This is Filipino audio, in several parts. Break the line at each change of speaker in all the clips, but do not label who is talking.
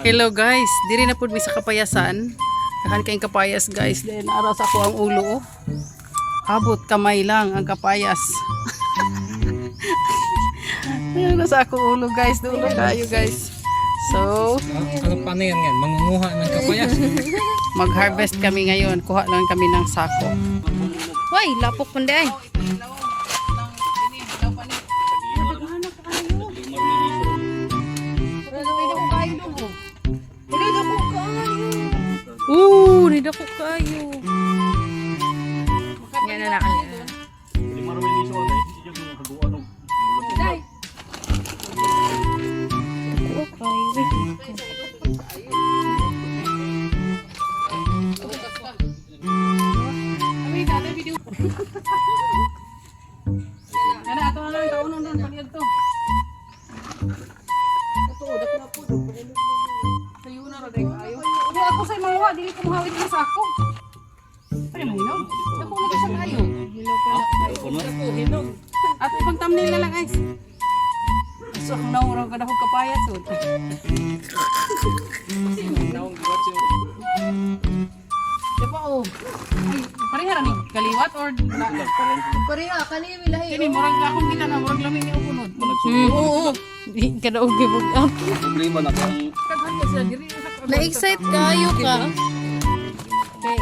Hello guys, diri na pud mi sa kapayasan. Kahan kayong kapayas guys. Then aras ako ang ulo. Oh. Abot kamay lang ang kapayas. Ayan na sa ako ulo guys. Dulo kayo guys. So,
ano pa na yan? Mangunguha ng kapayas.
mag-harvest kami ngayon. Kuha lang kami ng sako.
Hoy, lapok pun day.
Nidako kayo.
Yan na nakalala.
Ako sa mga dili ko mahawid na sa ako. Ay mo hinog. Ako na sa kayo. Hinog pala kayo. Hinog. At ibang thumbnail na lang guys. So ako na urang kada ko kapayas so. Naong giwat yo. Diba oh. Ay, pareha ni kaliwat or
Pareha, kanimi lahi.
kini murag akong kita na murag lamig ni upunod.
Oo. Di ka daw gibug-up.
Problema na kang
Kadhan ka sila diri.
Na-excite kayo ka. Okay.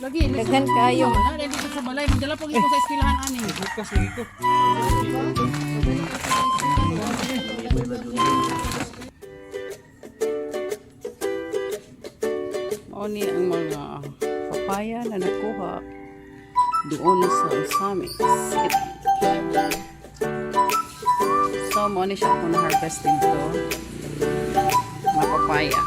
Lagi
Daghan kayo.
Ready ko sa balay, magdala pag ito sa eskwelahan ani.
bukas dito.
Oni ang mga papaya na nakuha doon sa Summit City. So, mo ni siya ako na-harvest dito. Mga papaya.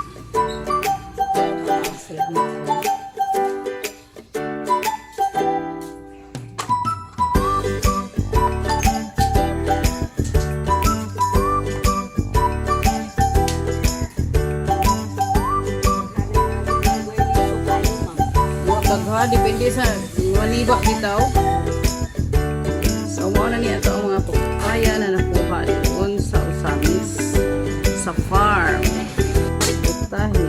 Dagha, depende sa maniba bitaw. So, mo na niya ito ang mga papaya na nakuha doon sa Usamis sa farm. Putahe.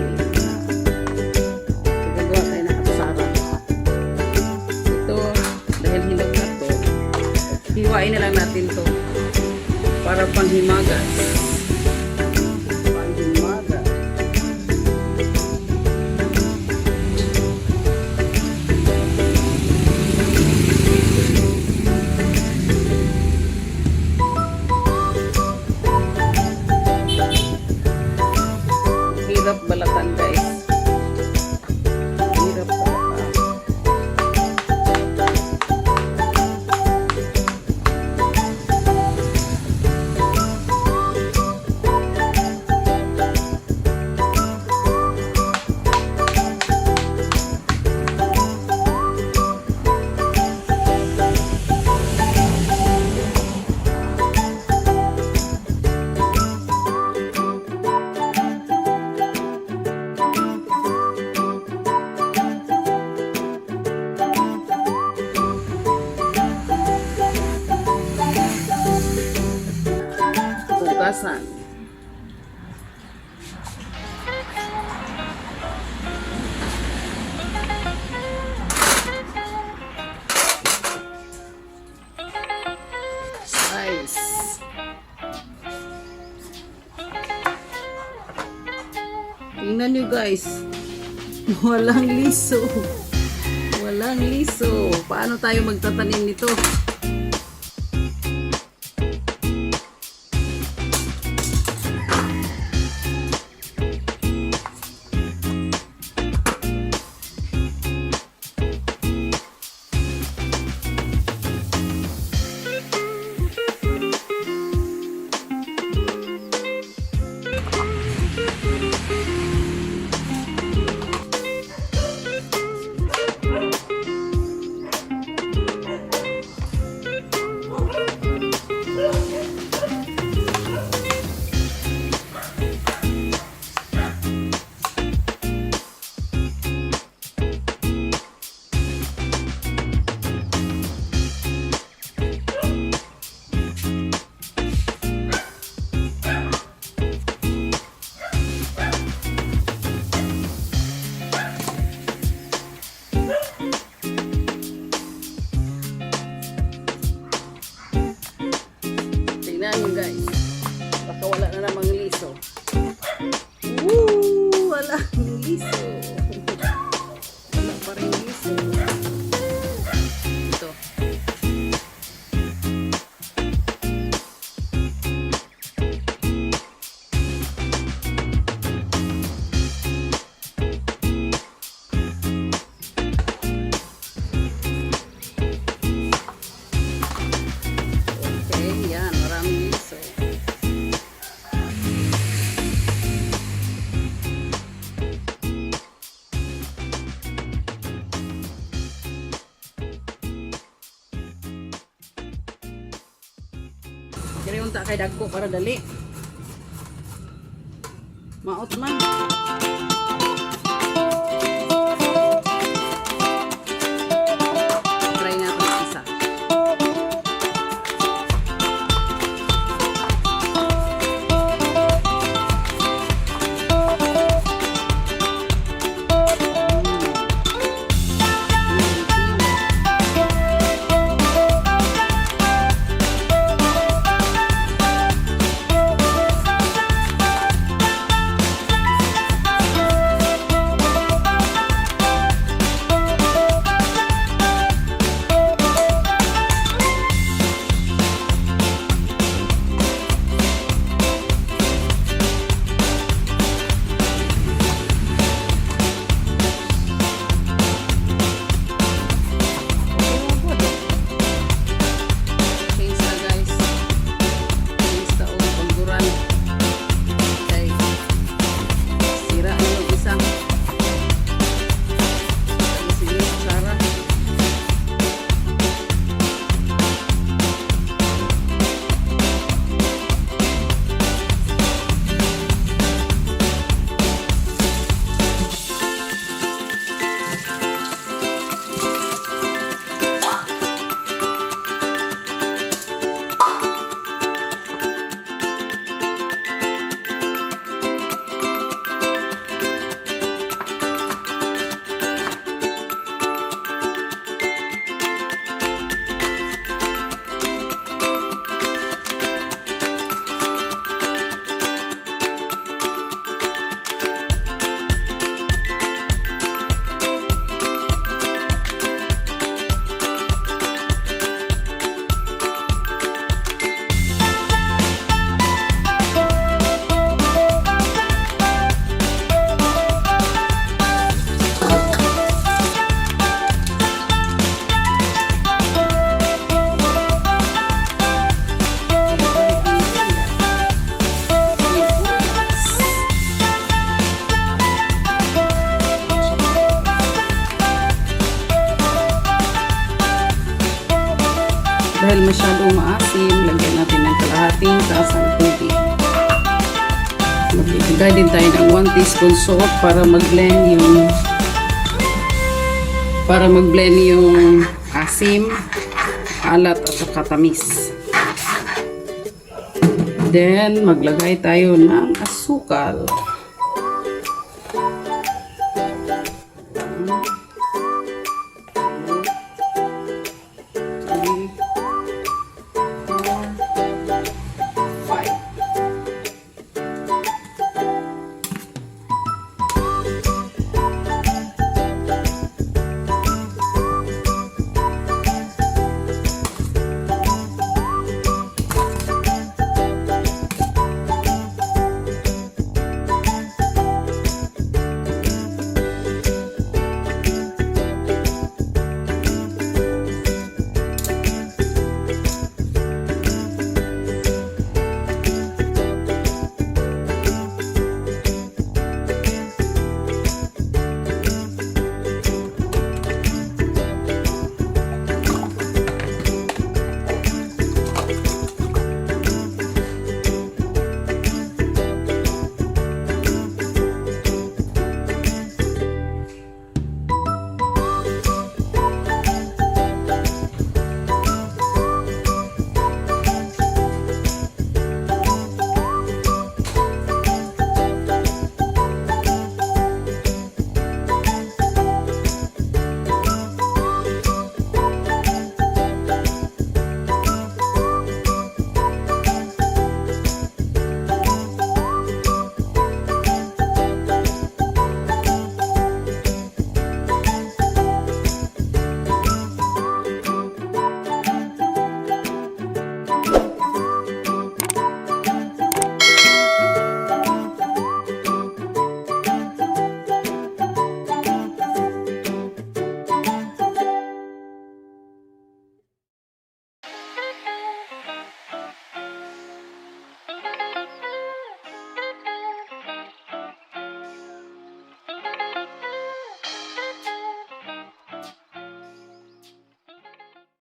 Gagawa tayo ng ATSARA. Ito, dahil hinog na to, hiwain na lang natin to para panghimagas. Panghimagas. Hirap balatan guys. Hirap balatan. Bukasan. Size. Tingnan nyo guys. Walang liso. Walang liso. Paano tayo magtatanim nito? unta kay dagko para dali. Maot man. Try natin isa. Dahil masyadong maasim, lagyan natin ng kalahating tasang tubig. Magbibigay din tayo ng 1 teaspoon salt para mag-blend yung asim, alat at saka tamis. Then maglagay tayo ng asukal.